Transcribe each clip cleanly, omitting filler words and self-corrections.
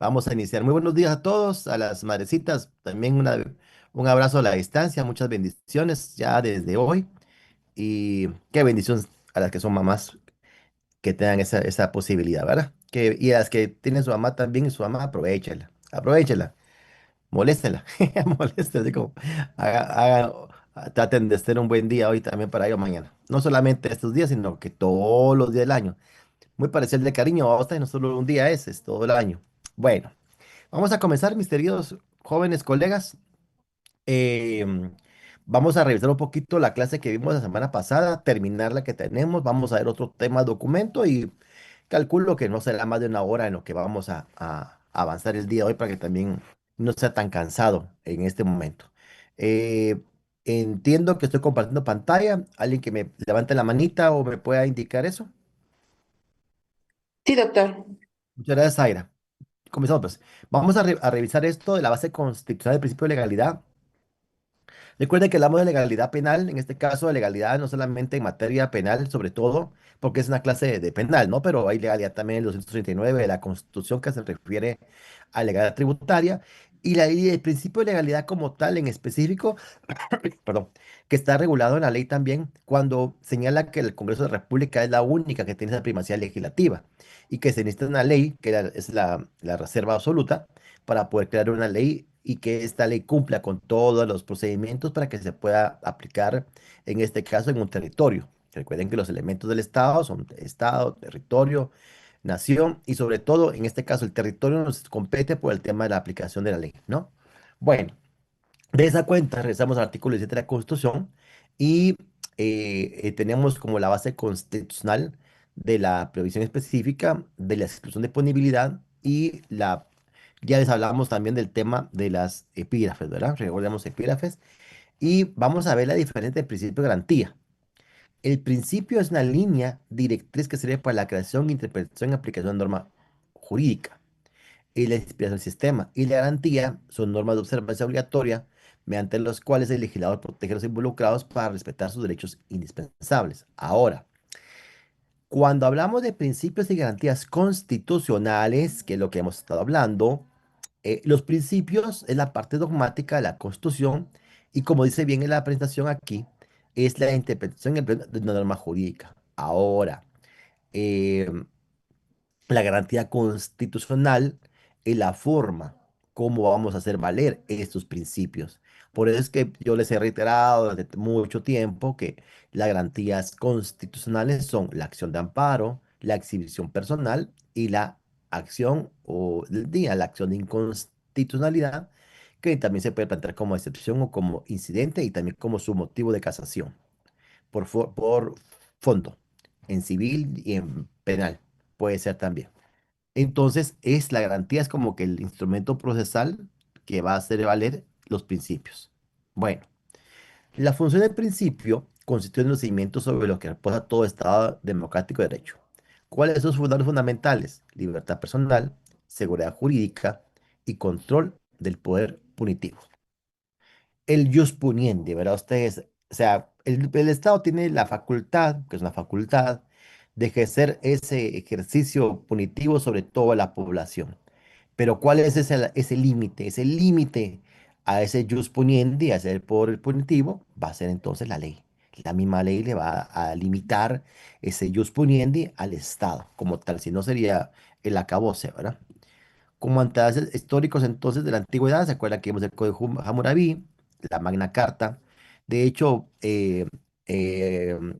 Vamos a iniciar. Muy buenos días a todos, a las madrecitas, también un abrazo a la distancia, muchas bendiciones ya desde hoy y qué bendición a las que son mamás que tengan esa posibilidad, ¿verdad? Y a las que tienen su mamá también y su mamá, aprovechenla, moléstenla, moléstenla, así como traten de tener un buen día hoy también para ellos mañana. No solamente estos días, sino que todos los días del año. Muy parecido al de cariño, a usted no solo un día es todo el año. Bueno. Vamos a comenzar, mis queridos jóvenes colegas. Eh, Vamos a revisar un poquito la clase que vimos la semana pasada, terminar la que tenemos. Vamos a ver otro tema documento y calculo que no será más de una hora en lo que vamos a avanzar el día de hoy para que también no sea tan cansado en este momento. Eh, Entiendo que estoy compartiendo pantalla. ¿Alguien que me levante la manita o me pueda indicar eso? Sí, doctor. Muchas gracias, Zaira. Comenzamos pues. Vamos a revisar esto de la base constitucional del principio de legalidad. Recuerden que hablamos de legalidad penal, en este caso de legalidad no solamente en materia penal, sobre todo porque es una clase de penal, ¿no? Pero hay legalidad también en el 239 de la Constitución que se refiere a legalidad tributaria y el principio de legalidad como tal en específico, perdón, que está regulado en la ley también cuando señala que el Congreso de la República es la única que tiene esa primacía legislativa y que se necesita una ley, que es la reserva absoluta, para poder crear una ley y que esta ley cumpla con todos los procedimientos para que se pueda aplicar, en este caso, en un territorio. Recuerden que los elementos del Estado son Estado, territorio, nación y sobre todo, en este caso, el territorio nos compete por el tema de la aplicación de la ley, ¿no? Bueno. De esa cuenta, regresamos al artículo 17 de la Constitución y tenemos como la base constitucional de la previsión específica, de la exclusión de punibilidad ya les hablamos también del tema de las epígrafes, ¿verdad? Recordemos epígrafes y vamos a ver la diferencia del principio de garantía. El principio es una línea directriz que sirve para la creación, interpretación y aplicación de norma jurídica y la inspiración del sistema. Y la garantía son normas de observancia obligatoria mediante las cuales el legislador protege a los involucrados para respetar sus derechos indispensables. Ahora, cuando hablamos de principios y garantías constitucionales, que es lo que hemos estado hablando, los principios es la parte dogmática de la Constitución y como dice bien en la presentación aquí, es la interpretación y empleo de una norma jurídica. Ahora, em, la garantía constitucional y la forma cómo vamos a hacer valer estos principios. Por eso es que yo les he reiterado desde mucho tiempo que las garantías constitucionales son la acción de amparo, la exhibición personal y la acción o del día, la acción de inconstitucionalidad, que también se puede plantear como excepción o como incidente y también como su motivo de casación por fondo, en civil y en penal, puede ser también. Entonces, la garantía es como que el instrumento procesal que va a hacer valer los principios. Bueno, la función del principio consiste en los cimientos sobre los que reposa todo Estado democrático de derecho. ¿Cuáles son sus fundamentos fundamentales? Libertad personal, seguridad jurídica y control del poder punitivo. El jus puniendi, ¿verdad? Ustedes, o sea, el Estado tiene la facultad, que es una facultad, de ejercer ese ejercicio punitivo sobre toda la población. Pero ¿cuál es ese límite? Ese límite a ese jus puniendi, a ese poder punitivo, va a ser entonces la ley. La misma ley le va a limitar ese jus puniendi al Estado, como tal, si no sería el acabose, ¿verdad? Como antecedentes históricos entonces de la antigüedad, se acuerda que vimos el Código Hammurabi, la Magna Carta. De hecho,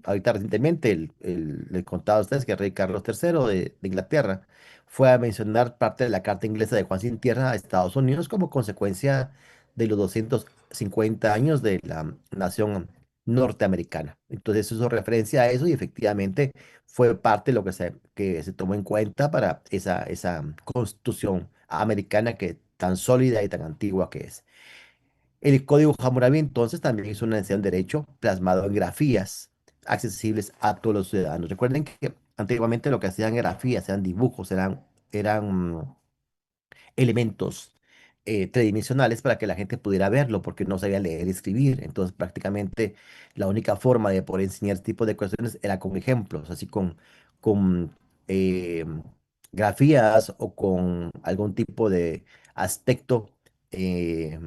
ahorita recientemente le contaba a ustedes que el rey Carlos III de Inglaterra fue a mencionar parte de la Carta Inglesa de Juan Sin Tierra a Estados Unidos como consecuencia de los 250 años de la nación norteamericana. Entonces eso hizo referencia a eso y efectivamente fue parte de lo que se tomó en cuenta para esa constitución americana que tan sólida y tan antigua que es. El Código Hammurabi entonces también es una enseñanza de derecho plasmado en grafías accesibles a todos los ciudadanos. Recuerden que antiguamente lo que hacían grafías, eran dibujos, eran elementos tridimensionales para que la gente pudiera verlo, porque no sabía leer y escribir. Entonces, prácticamente la única forma de poder enseñar este tipo de cuestiones era con ejemplos, así con eh, grafías o con algún tipo de aspecto eh,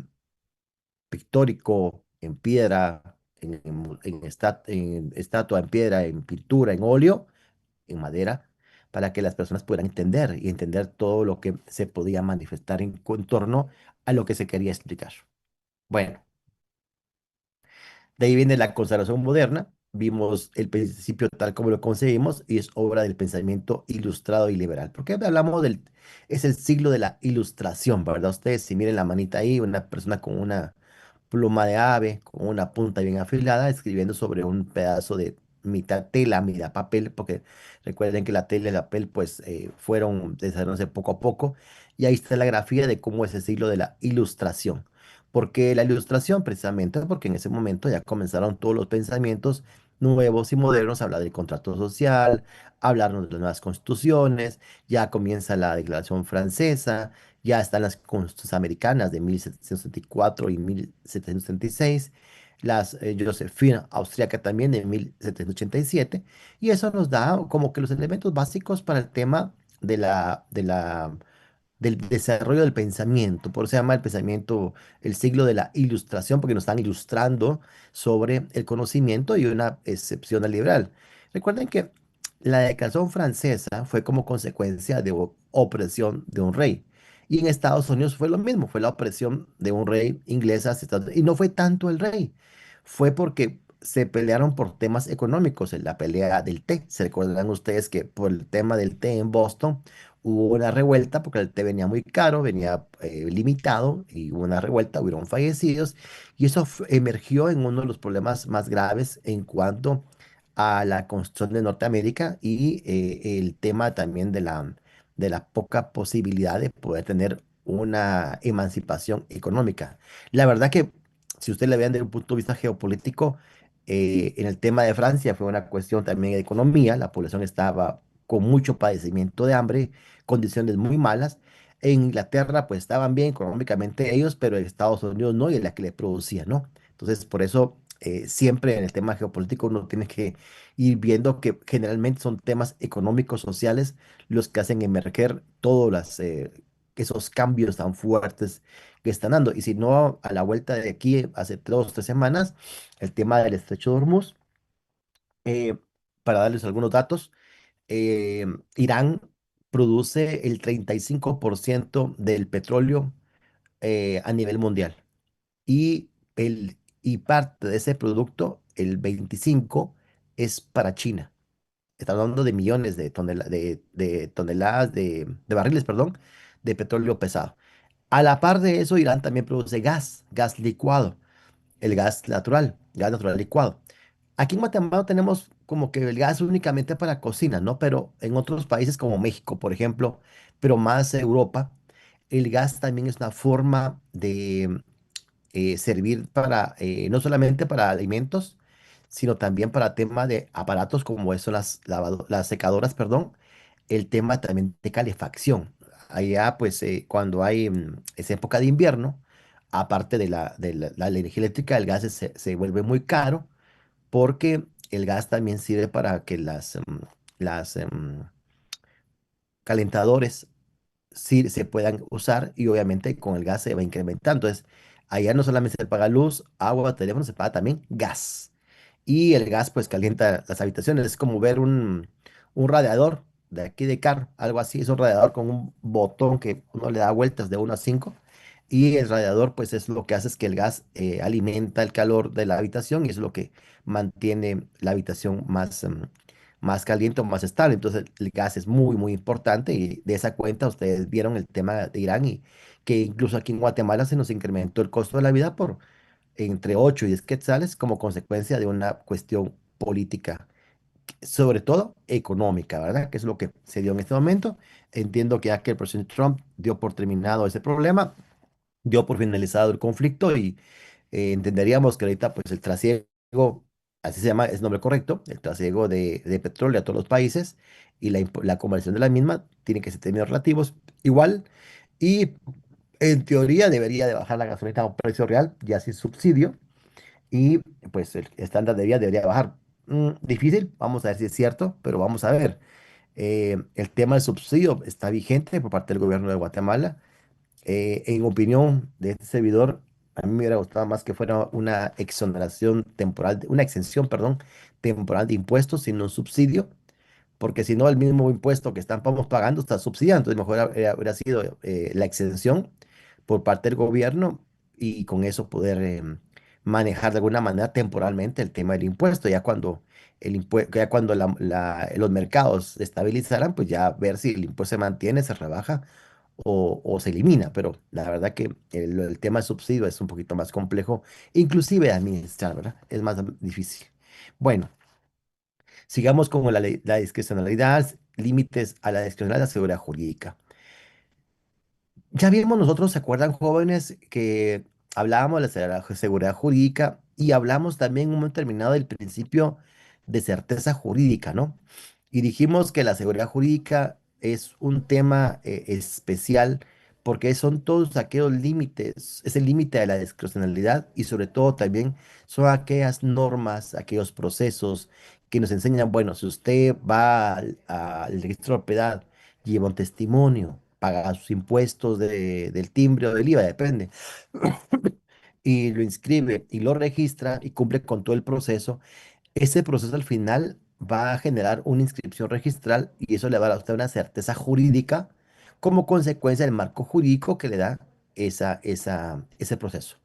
pictórico en piedra, en estatua, en piedra, en pintura, en óleo, en madera, para que las personas puedan entender y entender todo lo que se podía manifestar en torno a lo que se quería explicar. Bueno, de ahí viene la conservación moderna. Vimos el principio tal como lo concebimos y es obra del pensamiento ilustrado y liberal. ¿Por qué hablamos del... Es el siglo de la ilustración, ¿verdad? Ustedes, si miren la manita ahí, una persona con una pluma de ave, con una punta bien afilada, escribiendo sobre un pedazo de mitad tela, mitad papel, porque recuerden que la tela y el papel pues fueron desarrollándose poco a poco. Y ahí está la grafía de cómo es el siglo de la ilustración. Porque la ilustración, precisamente, porque en ese momento ya comenzaron todos los pensamientos nuevos y modernos a hablar del contrato social, a hablarnos de las nuevas constituciones, ya comienza la Declaración Francesa, ya están las constituciones americanas de 1774 y 1776, las Josefina austríaca también de 1787, y eso nos da como que los elementos básicos para el tema del desarrollo del pensamiento. Por eso se llama el pensamiento el siglo de la ilustración, porque nos están ilustrando sobre el conocimiento y una excepción al liberal. Recuerden que la Declaración Francesa fue como consecuencia de opresión de un rey. Y en Estados Unidos fue lo mismo, fue la opresión de un rey inglés hacia Estados Unidos. Y no fue tanto el rey, fue porque se pelearon por temas económicos, en la pelea del té. Se recordarán ustedes que por el tema del té en Boston, hubo una revuelta porque el té venía muy caro, venía limitado y hubo una revuelta, hubieron fallecidos y eso emergió en uno de los problemas más graves en cuanto a la construcción de Norteamérica y el tema también de la poca posibilidad de poder tener una emancipación económica. La verdad que si usted le vean desde un punto de vista geopolítico, en el tema de Francia fue una cuestión también de economía, la población estaba con mucho padecimiento de hambre, condiciones muy malas. En Inglaterra, pues estaban bien económicamente ellos, pero en Estados Unidos no, y es la que le producía, ¿no? Entonces, por eso, siempre en el tema geopolítico uno tiene que ir viendo que generalmente son temas económicos, sociales, los que hacen emerger todos esos cambios tan fuertes que están dando. Y si no, a la vuelta de aquí, hace 2 o 3 semanas, el tema del estrecho de Hormuz, eh, para darles algunos datos, eh, Irán produce el 35% del petróleo a nivel mundial y parte de ese producto, el 25%, es para China. Estamos hablando de millones de toneladas, de barriles, perdón, de petróleo pesado. A la par de eso, Irán también produce gas licuado, el gas natural licuado. Aquí en Guatemala tenemos como que el gas únicamente para cocina, ¿no? Pero en otros países como México, por ejemplo, pero más Europa, el gas también es una forma de servir para, no solamente para alimentos, sino también para tema de aparatos como eso, las secadoras, perdón, el tema también de calefacción. Allá, pues, cuando hay esa época de invierno, aparte la energía eléctrica, el gas se vuelve muy caro porque el gas también sirve para que las calentadores sí se puedan usar y obviamente con el gas se va incrementando. Entonces, allá no solamente se paga luz, agua, teléfono, se paga también gas. Y el gas pues calienta las habitaciones. Es como ver un radiador de aquí de carro, algo así. Es un radiador con un botón que uno le da vueltas de 1 a 5. Y el radiador pues es lo que hace es que el gas alimenta el calor de la habitación y es lo que mantiene la habitación más caliente o más estable. Entonces el gas es muy, muy importante y de esa cuenta ustedes vieron el tema de Irán y que incluso aquí en Guatemala se nos incrementó el costo de la vida por entre 8 y 10 quetzales como consecuencia de una cuestión política, sobre todo económica, ¿verdad? Que es lo que se dio en este momento. Entiendo que ya que el presidente Trump dio por terminado ese problema, dio por finalizado el conflicto y entenderíamos que ahorita pues el trasiego, así se llama, es el nombre correcto, el trasiego de petróleo a todos los países y la conversión de la misma tiene que ser términos relativos igual y en teoría debería de bajar la gasolina a un precio real, ya sin subsidio y pues el estándar de vida debería bajar. Difícil, vamos a ver si es cierto, pero vamos a ver. El tema del subsidio está vigente por parte del gobierno de Guatemala. En opinión de este servidor, a mí me hubiera gustado más que fuera una exoneración temporal, una exención, perdón, temporal de impuestos, sino un subsidio, porque si no, el mismo impuesto que estamos pagando está subsidiado. Entonces, mejor hubiera sido la exención por parte del gobierno y con eso poder manejar de alguna manera temporalmente el tema del impuesto. Ya cuando los mercados se estabilizaran, pues ya ver si el impuesto se mantiene, se rebaja o se elimina. Pero la verdad que el tema del subsidio es un poquito más complejo, inclusive de administrar, ¿verdad? Es más difícil. Bueno. Sigamos con la discrecionalidad, límites a la discrecionalidad de la seguridad jurídica. Ya vimos nosotros, ¿se acuerdan, jóvenes, que hablábamos de la seguridad jurídica y hablamos también en un momento determinado del principio de certeza jurídica, ¿no? Y dijimos que la seguridad jurídica es un tema especial porque son todos aquellos límites, es el límite de la discrecionalidad y sobre todo también son aquellas normas, aquellos procesos que nos enseñan, bueno, si usted va al registro de propiedad, lleva un testimonio, paga sus impuestos del timbre o del IVA, depende, y lo inscribe y lo registra y cumple con todo el proceso, ese proceso al final va a generar una inscripción registral y eso le va a dar a usted una certeza jurídica como consecuencia del marco jurídico que le da ese proceso.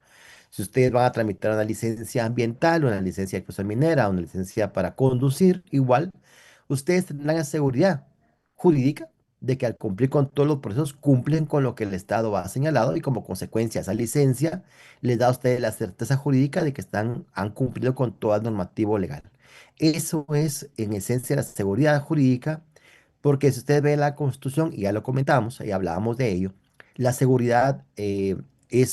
Si ustedes van a tramitar una licencia ambiental, una licencia de explotación minera, una licencia para conducir, igual, ustedes tendrán la seguridad jurídica de que al cumplir con todos los procesos cumplen con lo que el Estado ha señalado y como consecuencia esa licencia les da a ustedes la certeza jurídica de que han cumplido con todo el normativo legal. Eso es en esencia la seguridad jurídica, porque si usted ve la Constitución, y ya lo comentamos, y hablábamos de ello, la seguridad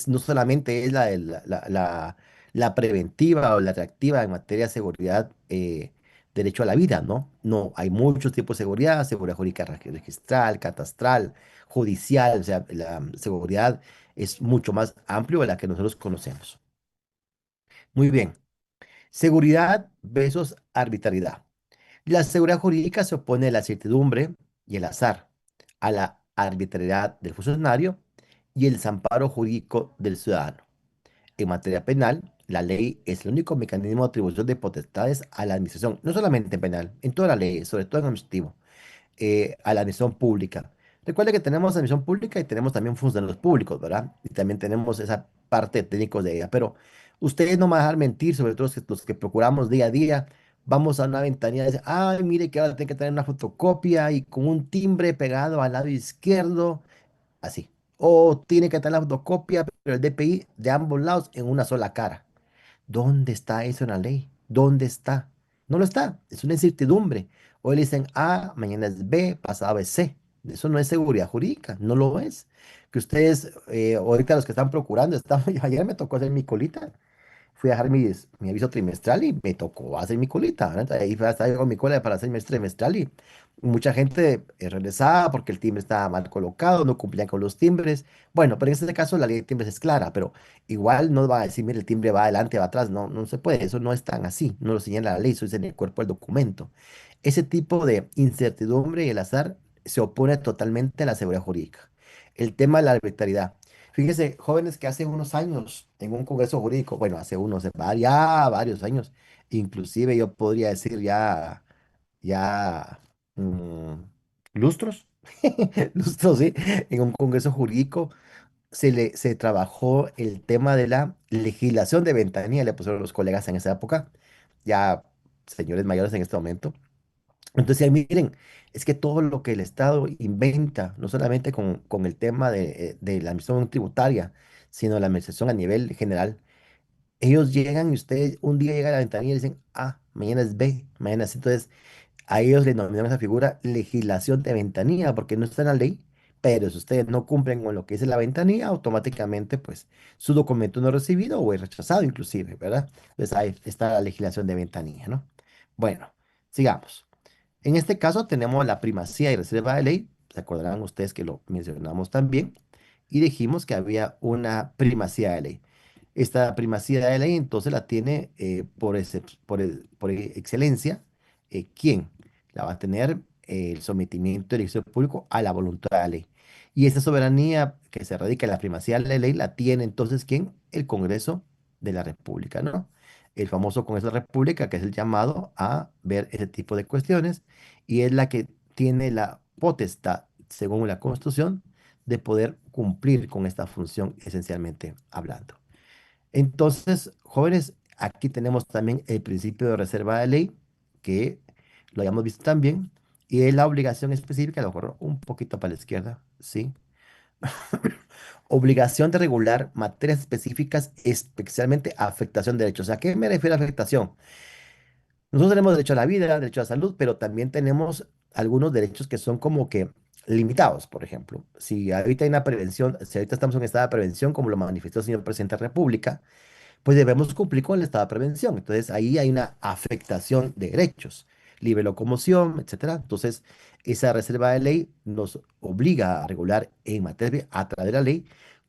no solamente es la preventiva o la reactiva en materia de seguridad, derecho a la vida, ¿no? No, hay muchos tipos de seguridad, seguridad jurídica registral, catastral, judicial, o sea, la seguridad es mucho más amplio de la que nosotros conocemos. Muy bien, seguridad versus arbitrariedad. La seguridad jurídica se opone a la certidumbre y el azar, a la arbitrariedad del funcionario y el desamparo jurídico del ciudadano. En materia penal, la ley es el único mecanismo de atribución de potestades a la administración, no solamente en penal, en toda la ley, sobre todo en administrativo, a la administración pública. Recuerda que tenemos administración pública y tenemos también funcionarios públicos, ¿verdad? Y también tenemos esa parte de técnicos de ella. Pero ustedes no me van a dejar mentir, sobre todo los que procuramos día a día. Vamos a una ventanilla y dicen, ay, mire que ahora tiene que tener una fotocopia y con un timbre pegado al lado izquierdo, así. O tiene que tener la fotocopia, pero el DPI de ambos lados en una sola cara. ¿Dónde está eso en la ley? ¿Dónde está? No lo está, es una incertidumbre. Hoy le dicen A, mañana es B, pasado es C. Eso no es seguridad jurídica, no lo es. Que ustedes, ahorita los que están procurando, ayer me tocó hacer mi colita, fui a dejar mi aviso trimestral y me tocó hacer mi colita, ¿verdad? Entonces, ahí estaba yo con mi cola para hacer mi trimestral y mucha gente regresaba porque el timbre estaba mal colocado, no cumplían con los timbres. Bueno, pero en este caso la ley de timbres es clara, pero igual no va a decir, mire, el timbre va adelante, va atrás. No, no se puede, eso no es tan así, no lo señala la ley, eso es en el cuerpo del documento. Ese tipo de incertidumbre y el azar se opone totalmente a la seguridad jurídica. El tema de la arbitrariedad. Fíjese, jóvenes que hace unos años en un congreso jurídico, bueno, hace unos, ya varios años, inclusive yo podría decir ya mm, lustros, lustros, sí, en un congreso jurídico se trabajó el tema de la legislación de ventanilla, le pusieron los colegas en esa época, ya señores mayores en este momento. Entonces, ahí miren, es que todo lo que el Estado inventa, no solamente con el tema de la administración tributaria, sino la administración a nivel general, ellos llegan y ustedes un día llegan a la ventanilla y dicen, ah, mañana es B, mañana es. Entonces, a ellos le denominan esa figura legislación de ventanilla, porque no está en la ley, pero si ustedes no cumplen con lo que dice la ventanilla, automáticamente, pues, su documento no es recibido o es rechazado inclusive, ¿verdad? Entonces, ahí está la legislación de ventanilla, ¿no? Bueno, sigamos. En este caso tenemos la primacía y reserva de ley. Se acordarán ustedes que lo mencionamos también. Y dijimos que había una primacía de ley. Esta primacía de ley entonces la tiene por excelencia. ¿Quién? La va a tener el sometimiento del ejercicio público a la voluntad de la ley. Y esa soberanía que se radica en la primacía de la ley la tiene entonces ¿quién? El Congreso de la República, ¿no? El famoso Congreso de la República, que es el llamado a ver ese tipo de cuestiones y es la que tiene la potestad, según la Constitución, de poder cumplir con esta función esencialmente hablando. Entonces, jóvenes, aquí tenemos también el principio de reserva de ley, que lo hayamos visto también, y es la obligación específica, a lo mejor un poquito para la izquierda, ¿sí? Obligación de regular materias específicas, especialmente afectación de derechos. ¿A qué me refiero a afectación? Nosotros tenemos derecho a la vida, derecho a la salud, pero también tenemos algunos derechos que son como que limitados, por ejemplo. Si ahorita hay una prevención, si ahorita estamos en un estado de prevención, como lo manifestó el señor presidente de la República, pues debemos cumplir con el estado de prevención. Entonces ahí hay una afectación de derechos, libre locomoción, etcétera. Entonces esa reserva de ley nos obliga a regular en materia, a través de la ley,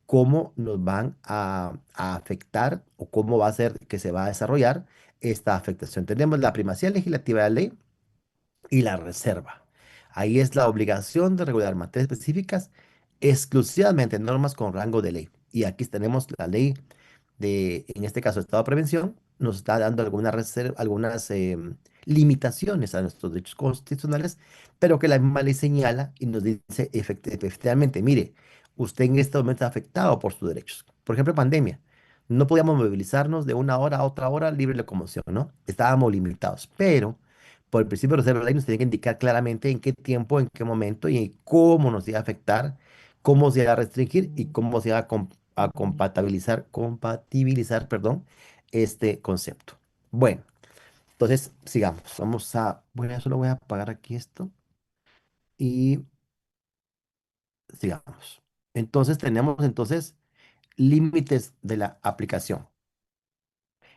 cómo nos van a afectar o cómo va a ser que se va a desarrollar esta afectación. Tenemos la primacía legislativa de la ley y la reserva. Ahí es la obligación de regular materias específicas exclusivamente en normas con rango de ley. Y aquí tenemos la ley en este caso, estado de prevención, nos está dando algunas limitaciones a nuestros derechos constitucionales, pero que la misma ley señala y nos dice efectivamente, mire, usted en este momento está afectado por sus derechos. Por ejemplo, pandemia. No podíamos movilizarnos de una hora a otra hora libre locomoción, ¿no? Estábamos limitados, pero por el principio de reserva de la ley nos tiene que indicar claramente en qué tiempo, en qué momento y cómo nos iba a afectar, cómo se iba a restringir y cómo se iba a compatibilizar, perdón, este concepto. Bueno, entonces sigamos. Solo voy a apagar aquí esto y sigamos. Entonces tenemos límites de la aplicación.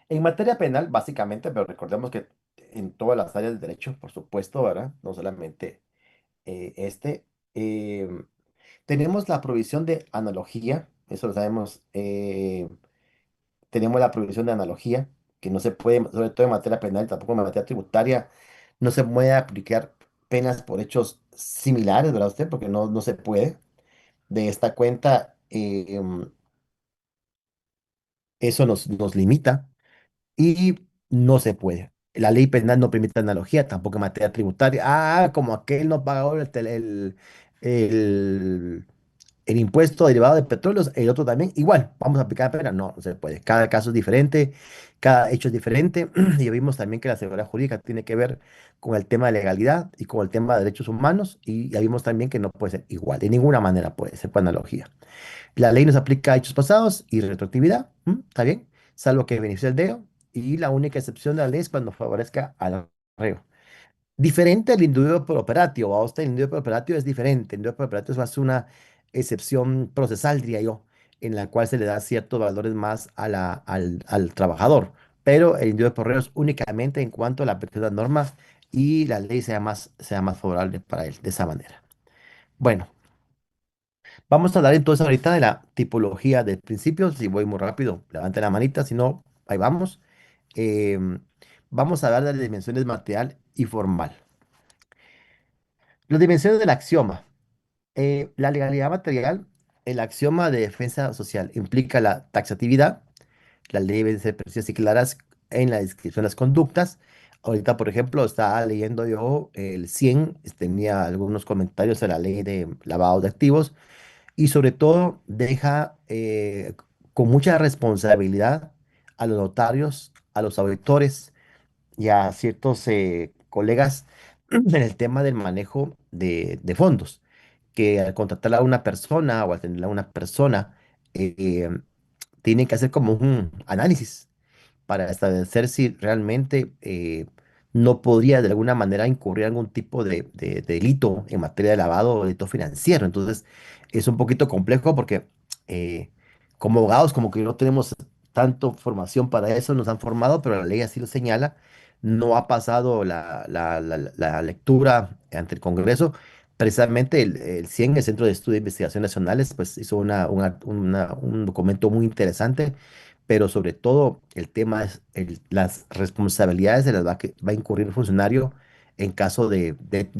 En materia penal, básicamente, pero recordemos que en todas las áreas del derecho, por supuesto, ¿verdad? No solamente este. em, Tenemos la provisión de analogía, eso lo sabemos. Tenemos la prohibición de analogía, que no se puede, sobre todo en materia penal, tampoco en materia tributaria, no se puede aplicar penas por hechos similares, ¿verdad usted? Porque no se puede. De esta cuenta, eso nos limita y no se puede. La ley penal no permite analogía, tampoco en materia tributaria. Como aquel no pagó el, el impuesto derivado de petróleos, el otro también, igual, vamos a aplicar la pena. No, no se puede. Cada caso es diferente, cada hecho es diferente. Y vimos también que la seguridad jurídica tiene que ver con el tema de legalidad y con el tema de derechos humanos. Y ya vimos también que no puede ser igual, de ninguna manera puede ser por analogía. La ley nos aplica a hechos pasados y retroactividad, ¿m? ¿Está bien? Salvo que beneficie el dedo. Y la única excepción de la ley es cuando favorezca al reo. Diferente al individuo por operatio. A usted el individuo por operatio es diferente. El individuo por operatio es más una excepción procesal, diría yo, en la cual se le da ciertos valores más al trabajador. Pero el individuo por reo es únicamente en cuanto a la aplicación de las normas y la ley sea más favorable para él, de esa manera. Bueno, vamos a hablar entonces ahorita de la tipología del principio. Si voy muy rápido, levante la manita, si no, ahí vamos. Em, Vamos a hablar de las dimensiones material y formal. Las dimensiones del axioma. La legalidad material, el axioma de defensa social implica la taxatividad. Las leyes deben ser precisas y claras en la descripción de las conductas. Ahorita, por ejemplo, estaba leyendo yo el 100, tenía algunos comentarios de la ley de lavado de activos y sobre todo deja con mucha responsabilidad a los notarios, a los auditores y a ciertos colegas en el tema del manejo de fondos, que al contratar a una persona o al tener a una persona, eh, tienen que hacer como un análisis para establecer si realmente no podría de alguna manera incurrir algún tipo de delito en materia de lavado o delito financiero. Entonces, es un poquito complejo porque eh, como abogados como que no tenemos tanto formación para eso, nos han formado, pero la ley así lo señala. No ha pasado la lectura ante el Congreso. Precisamente el CIEN, el Centro de Estudio de Investigación Nacionales, pues hizo un documento muy interesante, pero sobre todo el tema es las responsabilidades de las va a incurrir el funcionario en caso de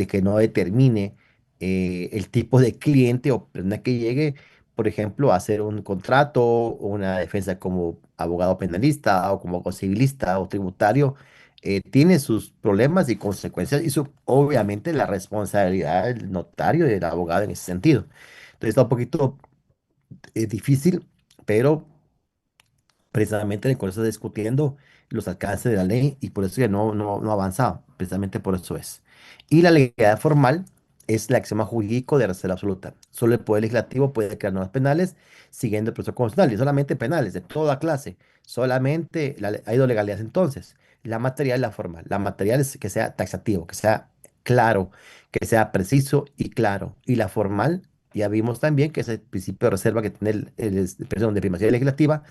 que no determine el tipo de cliente o persona que llegue, por ejemplo, a hacer un contrato o una defensa como abogado penalista o como abogado civilista o tributario. Tiene sus problemas y consecuencias y obviamente la responsabilidad del notario y del abogado en ese sentido. Entonces está un poquito difícil, pero precisamente en el Congreso está discutiendo los alcances de la ley y por eso ya no avanza, precisamente por eso es. Y la legalidad formal es el axioma jurídico de reserva absoluta. Solo el Poder Legislativo puede crear normas penales siguiendo el proceso constitucional y solamente penales de toda clase. Solamente hay dos legalidades entonces, la material y la formal. La material es que sea taxativo, que sea claro, que sea preciso y claro. Y la formal, ya vimos también que es el principio de reserva que tiene perdón, de primacía legislativa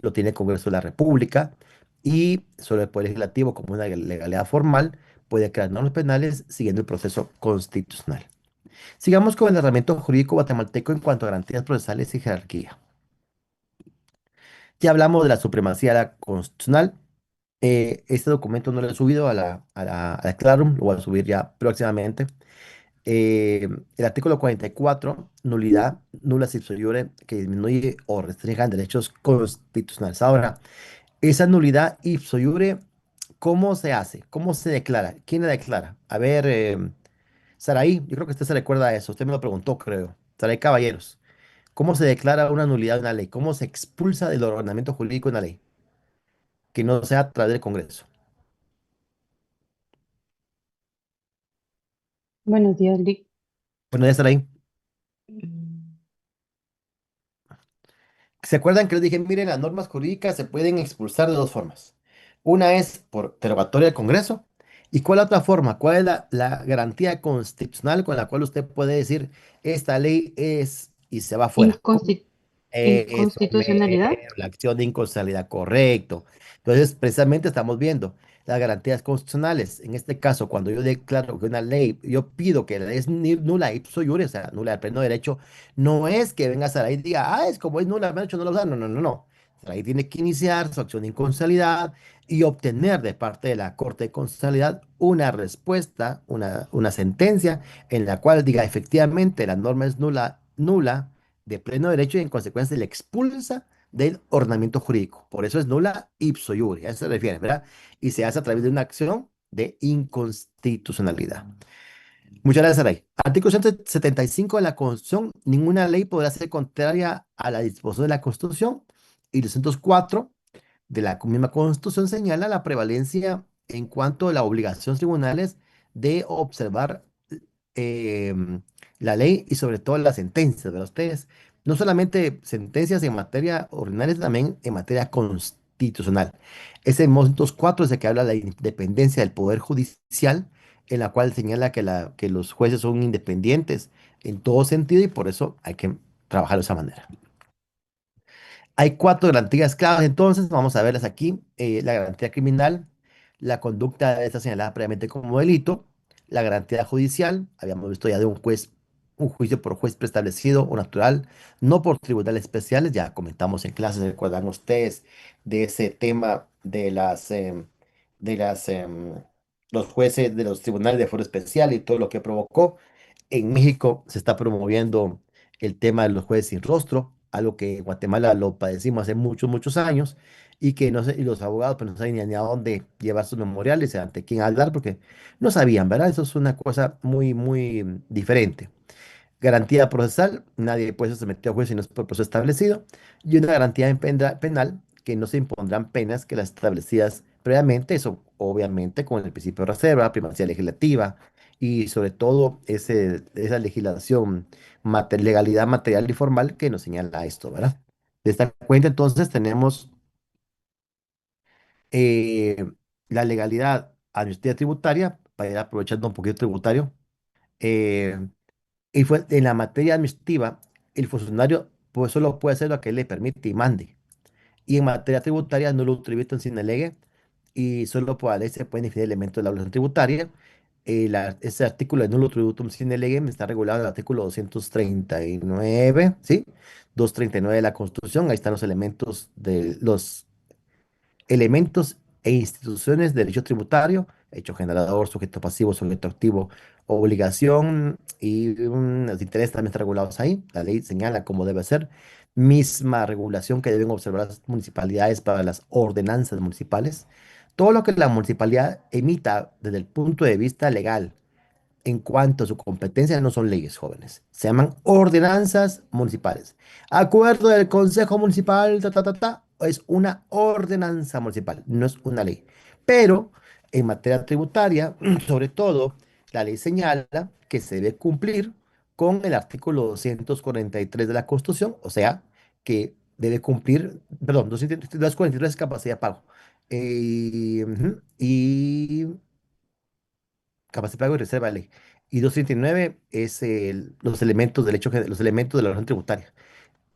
lo tiene el Congreso de la República y solo el Poder Legislativo, como una legalidad formal, puede crear normas penales siguiendo el proceso constitucional. Sigamos con el ordenamiento jurídico guatemalteco en cuanto a garantías procesales y jerarquía. Ya hablamos de la supremacía de la constitucional. Este documento no lo he subido a la Clarum, lo voy a subir ya próximamente. El artículo 44, nulidad, nula ipso iure, que disminuye o restringe derechos constitucionales. Ahora, esa nulidad ipso iure, ¿cómo se hace? ¿Cómo se declara? ¿Quién la declara? A ver, Saraí, yo creo que usted se recuerda a eso. Usted me lo preguntó, creo. Saraí Caballeros. ¿Cómo se declara una nulidad de una ley? ¿Cómo se expulsa del ordenamiento jurídico de una ley? Que no sea a través del Congreso. Buenos días, Lick. Bueno, ya Saraí. Mm, ¿Se acuerdan que les dije, miren, las normas jurídicas se pueden expulsar de dos formas? Una es por derogatoria del Congreso. ¿Y cuál otra forma? ¿Cuál es la garantía constitucional con la cual usted puede decir, esta ley es y se va afuera? inconsti- Eso, inconstitucionalidad. la acción de inconstitucionalidad, correcto. Entonces, precisamente estamos viendo las garantías constitucionales. En este caso, cuando yo declaro que una ley, yo pido que la ley es nula ipso iure, o sea, nula de pleno derecho, no es que venga Saray y diga, es como es nula, de hecho no lo usan. No, no, no, no. Saray tiene que iniciar su acción de inconstitucionalidad y obtener de parte de la Corte de Constitucionalidad una respuesta, una sentencia en la cual diga efectivamente la norma es nula de pleno derecho y en consecuencia se le expulsa del ordenamiento jurídico. Por eso es nula ipso iure, a eso se refiere, ¿verdad? Y se hace a través de una acción de inconstitucionalidad. Muchas gracias, Saray. Artículo 175 de la Constitución. Ninguna ley podrá ser contraria a la disposición de la Constitución. Y 204 de la misma Constitución señala la prevalencia en cuanto a la obligación de los tribunales de observar la ley y sobre todo las sentencias, ¿verdad? Ustedes, no solamente sentencias en materia ordinaria, sino también en materia constitucional. Ese módulo 204 es el que habla de la independencia del Poder Judicial, en la cual señala que los jueces son independientes en todo sentido y por eso hay que trabajar de esa manera. Hay cuatro garantías claves, entonces vamos a verlas aquí. La garantía criminal, la conducta debe estar señalada previamente como delito, la garantía judicial, habíamos visto ya de un juez, un juicio por juez preestablecido o natural, no por tribunales especiales, ya comentamos en clases, recuerdan ustedes de ese tema de los jueces de los tribunales de foro especial y todo lo que provocó. En México se está promoviendo el tema de los jueces sin rostro, algo que en Guatemala lo padecimos hace muchos, muchos años, y que no sé, y los abogados pues no saben ni a dónde llevar sus memoriales, ante quién hablar, porque no sabían, ¿verdad? Eso es una cosa muy, muy diferente. Garantía procesal, nadie puede ser sometido a juicio si no es por proceso establecido. Y una garantía en penal, que no se impondrán penas que las establecidas previamente, eso obviamente con el principio de reserva, primacía legislativa y sobre todo esa legislación, legalidad material y formal que nos señala esto, ¿verdad? De esta cuenta entonces tenemos eh, la legalidad administrativa tributaria, para ir aprovechando un poquito tributario. eh, y fue en la materia administrativa, el funcionario pues solo puede hacer lo que le permite y mande. Y en materia tributaria no lo tributo en sin delegue y solo por la ley se pueden definir elementos de la obligación tributaria. Ese artículo de nulo tributum sin delegue está regulado en el artículo 239, ¿sí? 239 de la Constitución. Ahí están los elementos e instituciones de derecho tributario, hecho generador, sujeto pasivo, sujeto activo, obligación y los intereses también están regulados ahí. La ley señala cómo debe ser. Misma regulación que deben observar las municipalidades para las ordenanzas municipales. Todo lo que la municipalidad emita desde el punto de vista legal en cuanto a su competencia no son leyes, jóvenes. Se llaman ordenanzas municipales. Acuerdo del Consejo Municipal, es una ordenanza municipal, no es una ley. Pero en materia tributaria, sobre todo, la ley señala que se debe cumplir con el artículo 243 de la Constitución, o sea, que debe cumplir, perdón, 243 es capacidad de pago. Y capacidad de pago y reserva de ley. Y 239 es los elementos del hecho, los elementos de la orden tributaria.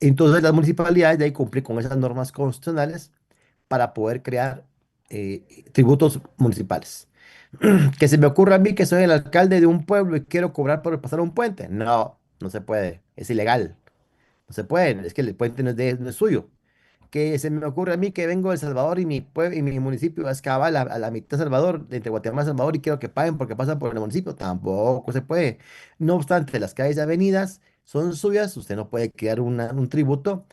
Entonces las municipalidades deben cumplir con esas normas constitucionales para poder crear tributos municipales. Que se me ocurra a mí que soy el alcalde de un pueblo y quiero cobrar por pasar un puente. No, no se puede. Es ilegal. No se puede. Es que el puente no es suyo. Que se me ocurre a mí que vengo de El Salvador y mi pueblo y mi municipio es cabal a la mitad de Salvador, de entre Guatemala y Salvador, y quiero que paguen porque pasan por el municipio. Tampoco se puede. No obstante, las calles y avenidas son suyas. Usted no puede crear un tributo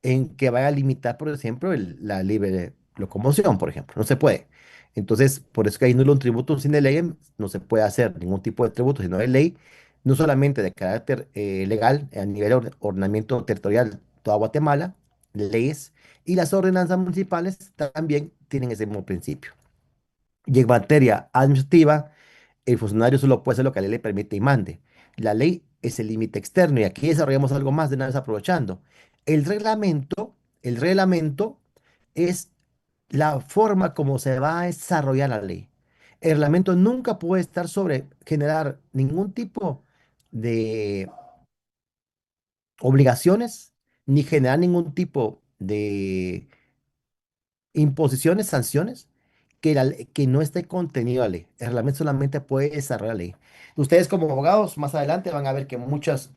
en que vaya a limitar, por ejemplo, la libre locomoción, por ejemplo. No se puede. Entonces, por eso que ahí no es un tributo sin de ley, no se puede hacer ningún tipo de tributo, sino de ley, no solamente de carácter legal a nivel de ordenamiento territorial toda Guatemala, leyes, y las ordenanzas municipales también tienen ese mismo principio. Y en materia administrativa, el funcionario solo puede hacer lo que la ley le permite y mande. La ley es el límite externo y aquí desarrollamos algo más de una vez aprovechando. El reglamento es la forma como se va a desarrollar la ley. El reglamento nunca puede estar sobre generar ningún tipo de obligaciones ni generar ningún tipo de imposiciones, sanciones, que no esté contenido en la ley. El reglamento solamente puede desarrollar la ley. Ustedes como abogados más adelante van a ver que muchas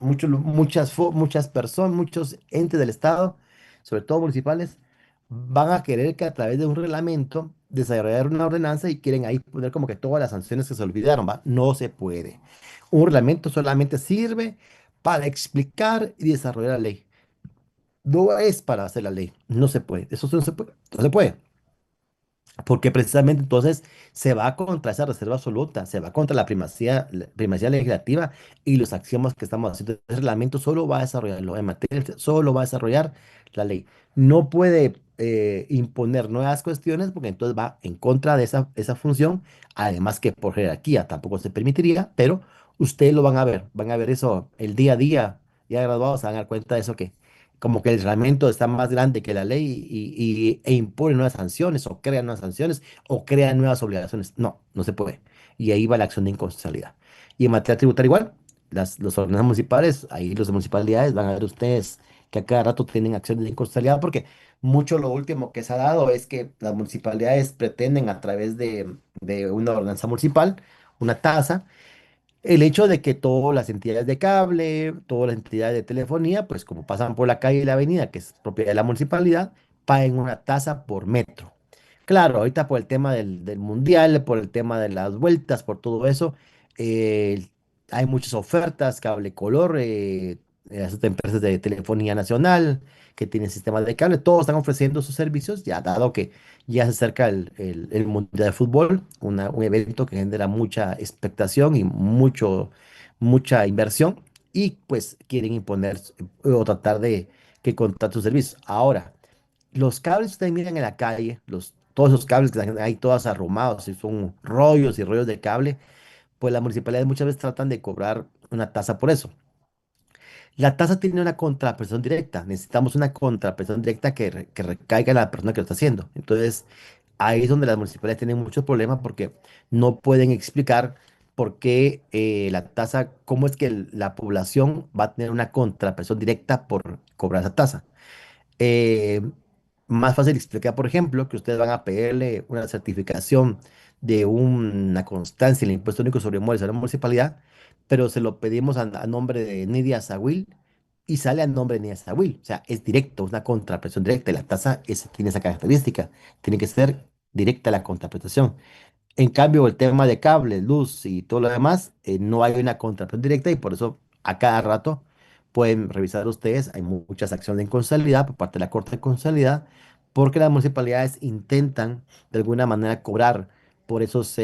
personas, muchos entes del Estado, sobre todo municipales, van a querer que a través de un reglamento desarrollar una ordenanza y quieren ahí poner como que todas las sanciones que se olvidaron, ¿va? No se puede. Un reglamento solamente sirve para explicar y desarrollar la ley. No es para hacer la ley. No se puede. Eso no se puede. No se puede. Porque precisamente entonces se va contra esa reserva absoluta, se va contra la primacía legislativa y los axiomas que estamos haciendo. El reglamento solo va a desarrollarlo en materia, solo va a desarrollar la ley. No puede imponer nuevas cuestiones porque entonces va en contra de esa función. Además que por jerarquía tampoco se permitiría, pero ustedes lo van a ver eso el día a día, ya graduados, se van a dar cuenta de eso que como que el reglamento está más grande que la ley e impone nuevas sanciones o crea nuevas sanciones o crea nuevas obligaciones. No, no se puede. Y ahí va la acción de inconstitucionalidad. Y en materia tributaria igual, los ordenanzas municipales, ahí los de municipalidades van a ver ustedes que a cada rato tienen acciones de inconstitucionalidad porque mucho lo último que se ha dado es que las municipalidades pretenden a través de una ordenanza municipal, una tasa, el hecho de que todas las entidades de cable, todas las entidades de telefonía, pues como pasan por la calle y la avenida, que es propiedad de la municipalidad, paguen una tasa por metro. Claro, ahorita por el tema del mundial, por el tema de las vueltas, por todo eso, eh, hay muchas ofertas, cable color, las empresas de telefonía nacional que tienen sistemas de cable, todos están ofreciendo sus servicios, ya dado que ya se acerca el Mundial de Fútbol, un evento que genera mucha expectación y mucha inversión, y pues quieren imponer o tratar de que contrate sus servicios. Ahora, los cables que ustedes miran en la calle, todos esos cables que están ahí todos arrumados y son rollos y rollos de cable, pues las municipalidades muchas veces tratan de cobrar una tasa por eso. La tasa tiene una contraprestación directa. Necesitamos una contraprestación directa que recaiga en la persona que lo está haciendo. Entonces, ahí es donde las municipalidades tienen muchos problemas porque no pueden explicar por qué la tasa, cómo es que la población va a tener una contraprestación directa por cobrar esa tasa. Eh, Más fácil explicar, por ejemplo, que ustedes van a pedirle una certificación de una constancia en el impuesto único sobre inmuebles a la municipalidad, pero se lo pedimos a nombre de Nidia Sawil y sale a nombre de Nidia Sawil. O sea, es directo, es una contrapresión directa y la tasa tiene esa característica. Tiene que ser directa la contraprestación. En cambio, el tema de cables, luz y todo lo demás, no hay una contratación directa y por eso a cada rato pueden revisar ustedes. Hay muchas acciones de inconstitucionalidad por parte de la Corte de Constitucionalidad porque las municipalidades intentan de alguna manera cobrar por esos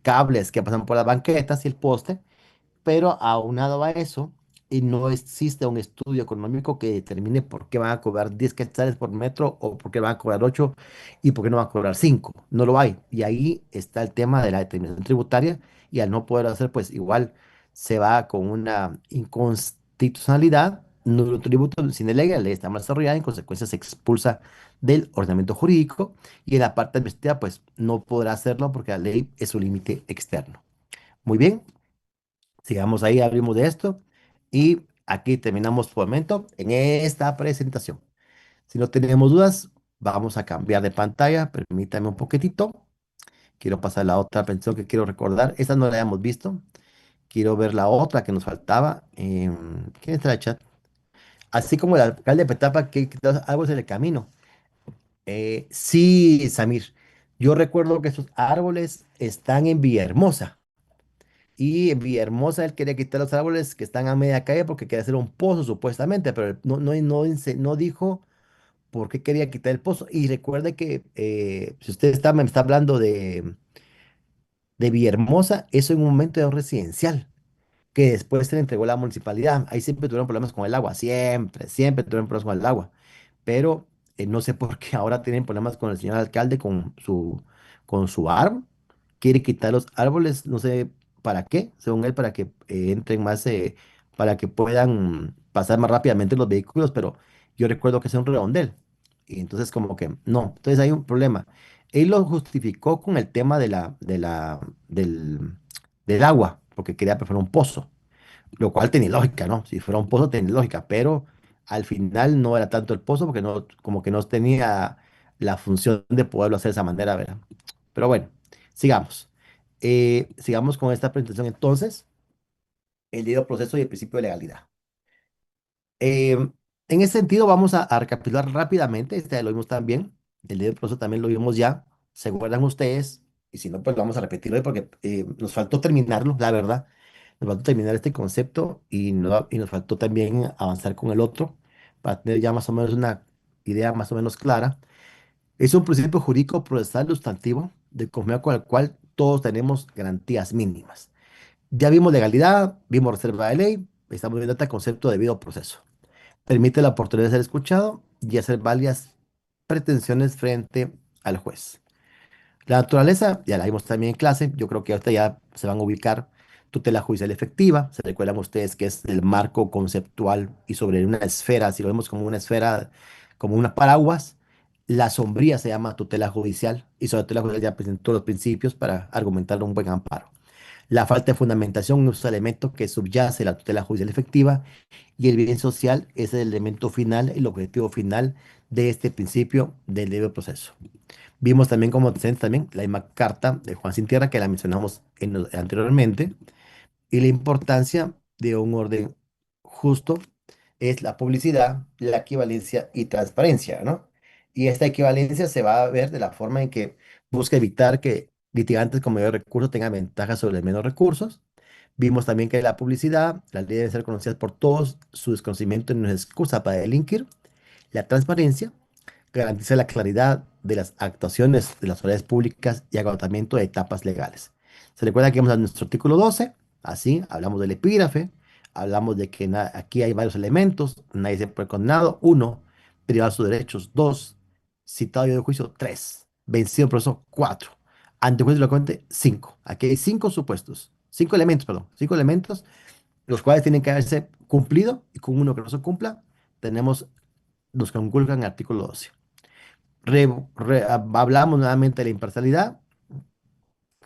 cables que pasan por las banquetas y el poste, pero aunado a eso, y no existe un estudio económico que determine por qué van a cobrar 10 quetzales por metro o por qué van a cobrar 8 y por qué no van a cobrar 5. No lo hay. Y ahí está el tema de la determinación tributaria y al no poder hacer, pues igual se va con una inconstitucionalidad, nulo tributo sin ley, la ley está mal desarrollada, en consecuencia se expulsa del ordenamiento jurídico y en la parte administrativa, pues no podrá hacerlo porque la ley es su límite externo. Muy bien. Sigamos ahí, abrimos de esto y aquí terminamos por el momento en esta presentación. Si no tenemos dudas, vamos a cambiar de pantalla. Permítame un poquitito. Quiero pasar a la otra presentación que quiero recordar. Esta no la hemos visto. Quiero ver la otra que nos faltaba. ¿Quién está en el chat? Así como el alcalde de Petapa que quitó árboles en el camino. Sí, Samir. Yo recuerdo que esos árboles están en Villahermosa. Y en Villahermosa él quería quitar los árboles que están a media calle porque quería hacer un pozo supuestamente, pero no dijo por qué quería quitar el pozo. Y recuerde que si usted me está hablando de Villahermosa, eso en un momento era un residencial que después se le entregó a la municipalidad. Ahí siempre tuvieron problemas con el agua, siempre tuvieron problemas con el agua. Pero no sé por qué ahora tienen problemas con el señor alcalde, con su árbol. Quiere quitar los árboles, no sé para qué, según él, para que entren más, para que puedan pasar más rápidamente los vehículos, pero yo recuerdo que es un redondel. Y entonces como que no, entonces hay un problema. Él lo justificó con el tema del agua, porque quería preferir un pozo, lo cual tenía lógica, ¿no? Si fuera un pozo tenía lógica, pero al final no era tanto el pozo porque no, como que no tenía la función de poderlo hacer de esa manera, ¿verdad? Pero bueno, sigamos. Sigamos con esta presentación entonces, el debido proceso y el principio de legalidad. Eh, en ese sentido, vamos a recapitular rápidamente, este ya lo vimos también, el debido proceso también lo vimos ya, ¿se acuerdan ustedes? Y si no, pues vamos a repetirlo hoy porque nos faltó terminarlo, la verdad. Nos faltó terminar este concepto y nos faltó también avanzar con el otro para tener ya más o menos una idea más o menos clara. Es un principio jurídico procesal sustantivo de conformidad con el cual todos tenemos garantías mínimas. Ya vimos legalidad, vimos reserva de ley, estamos viendo este concepto de debido proceso. Permite la oportunidad de ser escuchado y hacer válidas pretensiones frente al juez. La naturaleza, ya la vimos también en clase, yo creo que ahorita ya se van a ubicar tutela judicial efectiva, se recuerdan ustedes que es el marco conceptual y sobre una esfera, si lo vemos como una esfera, como una paraguas, la sombría se llama tutela judicial y sobre tutela judicial ya presentó los principios para argumentar un buen amparo. La falta de fundamentación es un elemento que subyace la tutela judicial efectiva y el bien social es el elemento final, el objetivo final de este principio del debido proceso. Vimos también como antecedentes también la misma carta de Juan Sin Tierra que la mencionamos anteriormente y la importancia de un orden justo es la publicidad, la equivalencia y transparencia, ¿no? Y esta equivalencia se va a ver de la forma en que busca evitar que litigantes con mayor recursos tengan ventajas sobre menos recursos. Vimos también que la publicidad, las leyes deben ser conocidas por todos, su desconocimiento no es excusa para delinquir. La transparencia garantiza la claridad de las actuaciones de las autoridades públicas y agotamiento de etapas legales. Se recuerda que vamos a nuestro artículo 12, así, hablamos del epígrafe, hablamos de que aquí hay varios elementos, nadie se puede condenado, uno, privado de sus derechos, dos, citado de juicio, tres, vencido por eso, cuatro, ante juicio locamente, cinco. Aquí hay cinco supuestos, cinco elementos, perdón, cinco elementos, los cuales tienen que haberse cumplido y con uno que no se cumpla, tenemos, nos conculcan el artículo 12. Hablamos nuevamente de la imparcialidad,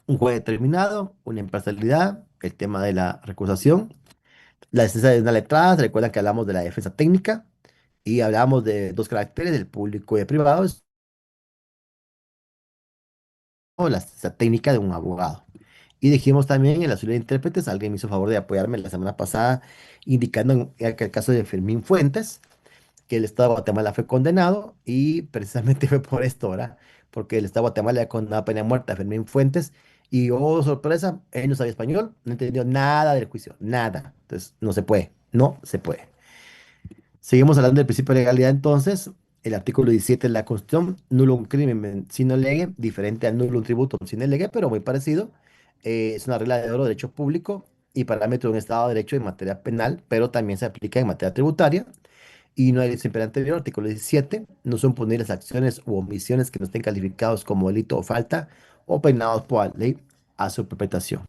un juez determinado, una imparcialidad, el tema de la recusación, la defensa de una letrada, recuerdan que hablamos de la defensa técnica y hablamos de dos caracteres, del público y de privado, o la defensa técnica de un abogado. Y dijimos también en la serie de intérpretes, alguien me hizo favor de apoyarme la semana pasada, indicando que el caso de Fermín Fuentes, que el Estado de Guatemala fue condenado y precisamente fue por esto, ¿verdad? Porque el Estado de Guatemala ha condenado a pena de muerte a Fermín Fuentes y, oh sorpresa, él no sabía español, no entendió nada del juicio, nada. Entonces, no se puede, no se puede. Seguimos hablando del principio de legalidad entonces. El artículo 17 de la Constitución, nullum crimen sine lege, diferente al nullum tributum sine lege, pero muy parecido. Es una regla de oro de derecho público y parámetro de un Estado de Derecho en materia penal, pero también se aplica en materia tributaria. Y no hay siempre anterior, artículo 17, no son punibles acciones u omisiones que no estén calificados como delito o falta o penados por la ley a su perpetración.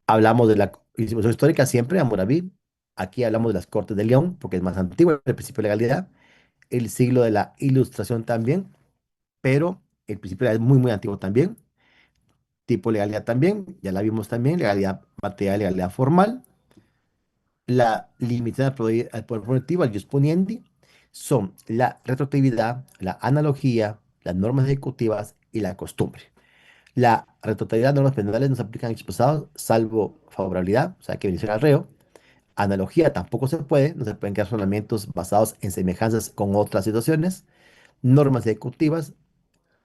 Hablamos de la institución histórica siempre, Hammurabi. Aquí hablamos de las Cortes de León, porque es más antiguo el principio de legalidad. El siglo de la Ilustración también, pero el principio de legalidad es muy, muy antiguo también. Tipo de legalidad también, ya la vimos también, legalidad material, legalidad formal. La limitación al poder punitivo, al jus puniendi, son la retroactividad, la analogía, las normas ejecutivas y la costumbre. La retroactividad de normas penales no se aplican en hechos pasados, salvo favorabilidad, o sea, que beneficia al reo. Analogía tampoco se puede, no se pueden crear razonamientos basados en semejanzas con otras situaciones. Normas ejecutivas,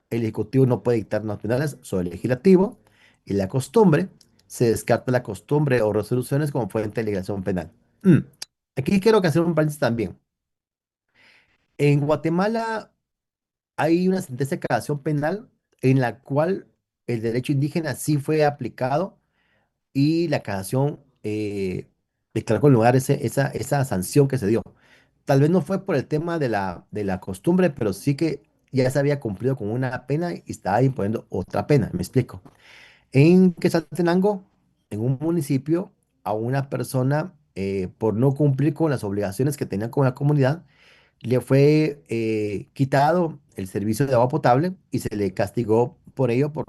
el ejecutivo no puede dictar normas penales sobre el legislativo. Y la costumbre, se descarta la costumbre o resoluciones como fuente de legislación penal. Mm, Aquí quiero que hacer un paréntesis también. En Guatemala hay una sentencia de creación penal en la cual el derecho indígena sí fue aplicado y la casación declaró con lugar esa sanción que se dio. Tal vez no fue por el tema de la costumbre, pero sí que ya se había cumplido con una pena y estaba imponiendo otra pena. Me explico. En Quetzaltenango, en un municipio, a una persona, por no cumplir con las obligaciones que tenía con la comunidad, le fue quitado el servicio de agua potable y se le castigó por ello, por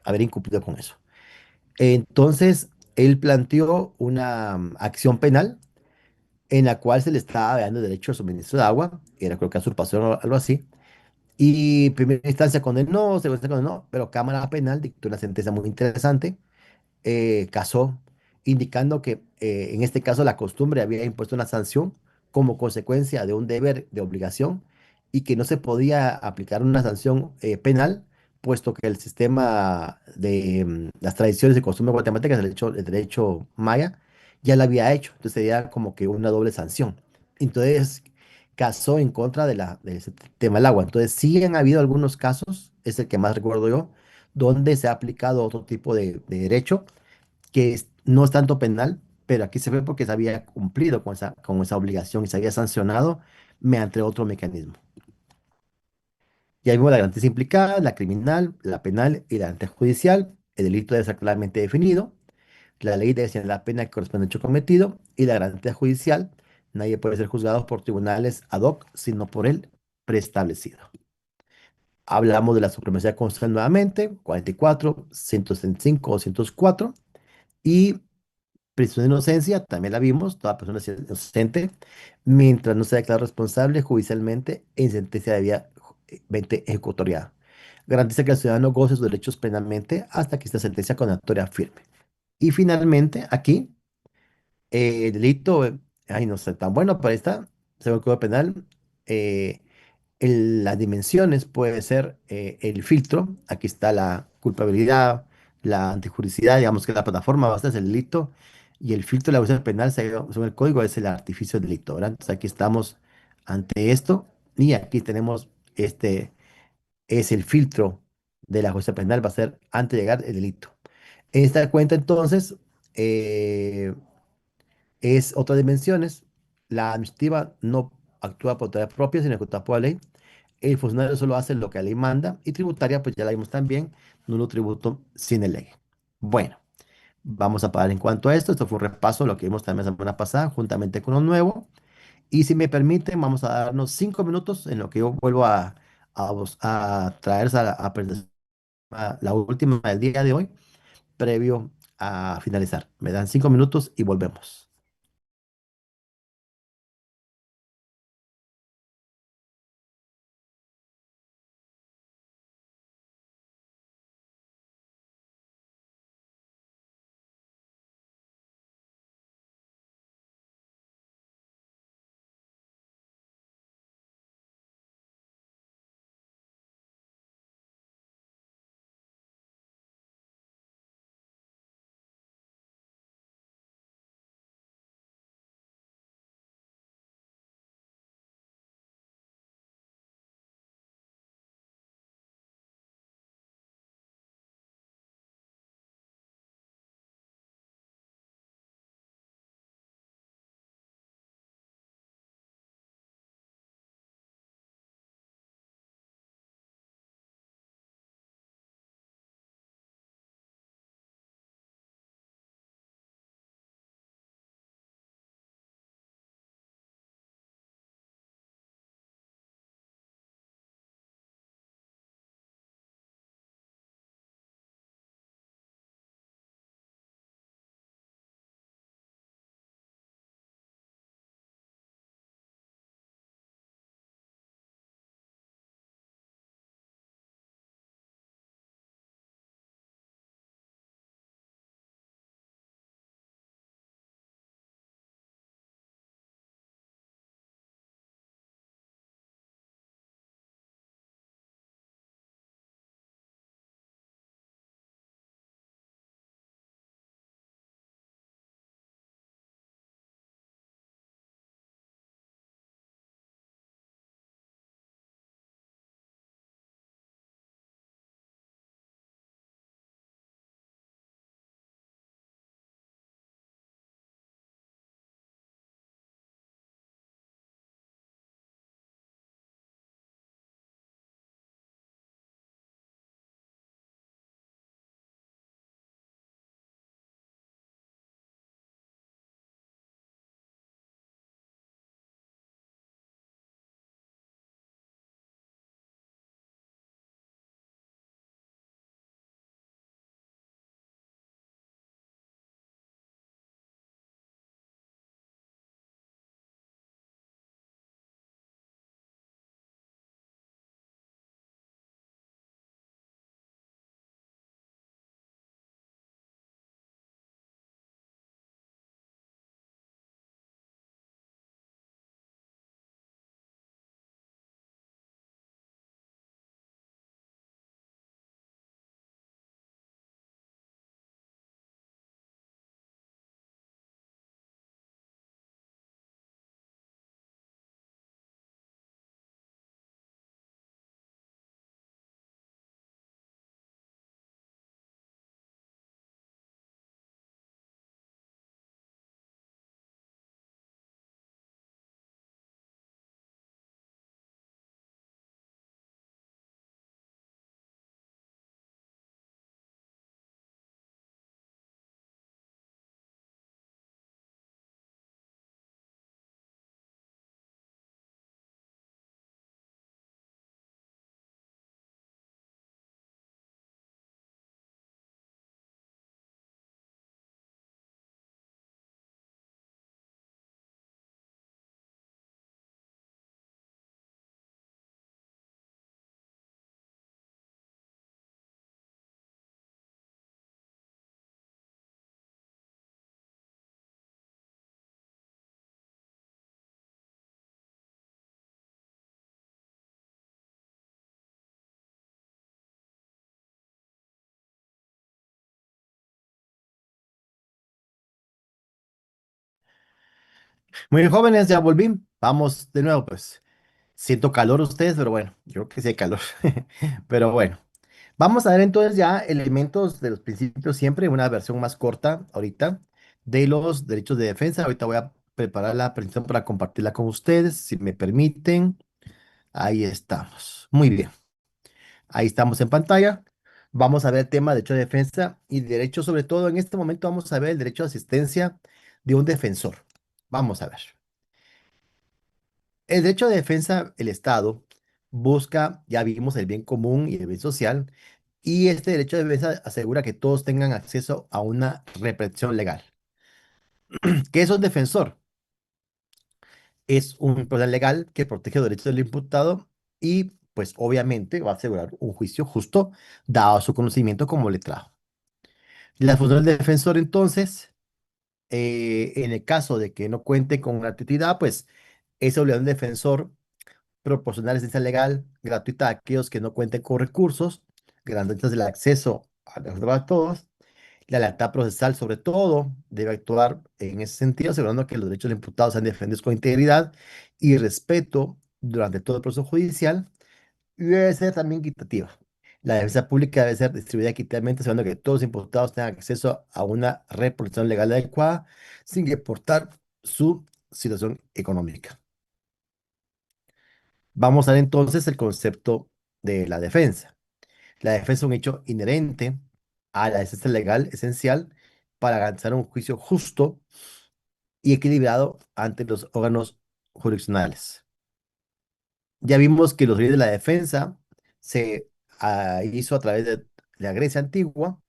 haber incumplido con eso. Entonces, él planteó una acción penal en la cual se le estaba dando derecho al suministro de agua, era creo que usurpación o algo así, y primera instancia condenó, segunda instancia condenó, pero Cámara Penal dictó una sentencia muy interesante, casó, indicando que en este caso la costumbre había impuesto una sanción como consecuencia de un deber de obligación y que no se podía aplicar una sanción penal, puesto que el sistema de las tradiciones y costumbres guatemaltecas, el derecho maya, ya la había hecho. Entonces sería como que una doble sanción. Entonces casó en contra de ese tema del agua. Entonces sí han habido algunos casos, es el que más recuerdo yo, donde se ha aplicado otro tipo de derecho que no es tanto penal, pero aquí se ve porque se había cumplido con esa obligación y se había sancionado mediante otro mecanismo. Y ahí vemos la garantía implicada, la criminal, la penal y la garantía judicial. El delito debe ser claramente definido. La ley debe señalar la pena que corresponde al hecho cometido. Y la garantía judicial, nadie puede ser juzgado por tribunales ad hoc, sino por el preestablecido. Hablamos de la supremacía constitucional nuevamente, 44, 165 o 204. Y presunción de inocencia, también la vimos, toda persona es inocente, mientras no sea declarado responsable judicialmente en sentencia debidamente ejecutoriada. Garantiza que el ciudadano goce sus derechos plenamente hasta que esta sentencia condenatoria firme. Y finalmente, aquí, el delito, ay, no sé, tan bueno, pero ahí está, según el Código Penal, eh, las dimensiones puede ser el filtro. Aquí está la culpabilidad, la antijuricidad, digamos que la plataforma basta es el delito y el filtro de la ausencia penal según el código es el artificio del delito, ¿verdad? Entonces aquí estamos ante esto y aquí tenemos este es el filtro de la justicia penal, va a ser antes de llegar el delito. En esta cuenta entonces eh, es otras dimensiones. La administrativa no actúa por autoridad propia, sino ejecutada por la ley. El funcionario solo hace lo que la ley manda y tributaria, pues ya la vimos también, nulo tributo sin ley. Bueno, vamos a parar en cuanto a esto. Esto fue un repaso de lo que vimos también la semana pasada, juntamente con lo nuevo. Y si me permiten, vamos a darnos 5 minutos en lo que yo vuelvo a traer la última del día de hoy, previo a finalizar. Me dan 5 minutos y volvemos. Muy jóvenes, ya volví. Vamos de nuevo, pues. Siento calor ustedes, pero bueno, yo creo que sí hay calor. Pero bueno, vamos a ver entonces ya elementos de los principios siempre, una versión más corta ahorita de los derechos de defensa. Ahorita voy a preparar la presentación para compartirla con ustedes, si me permiten. Ahí estamos. Muy bien. Ahí estamos en pantalla. Vamos a ver el tema de derecho de defensa y derecho, sobre todo en este momento vamos a ver el derecho de asistencia de un defensor. Vamos a ver. El derecho de defensa, el Estado busca, ya vimos, el bien común y el bien social, y este derecho de defensa asegura que todos tengan acceso a una represión legal. ¿Qué es un defensor? Es un poder legal que protege los derechos del imputado y, pues, obviamente va a asegurar un juicio justo, dado su conocimiento como letrado. La función del defensor, entonces, en el caso de que no cuente con gratuidad, pues es obligación del defensor proporcionar asistencia legal gratuita a aquellos que no cuenten con recursos, garantizar el acceso a la justicia para todos. La lealtad procesal, sobre todo, debe actuar en ese sentido, asegurando que los derechos del imputado sean defendidos con integridad y respeto durante todo el proceso judicial, y debe ser también equitativa. La defensa pública debe ser distribuida equitativamente, asegurando que todos los imputados tengan acceso a una reprotección legal adecuada, sin importar su situación económica. Vamos a ver entonces el concepto de la defensa. La defensa es un hecho inherente a la defensa legal esencial para garantizar un juicio justo y equilibrado ante los órganos jurisdiccionales. Ya vimos que los leyes de la defensa se hizo a través de la Grecia antigua.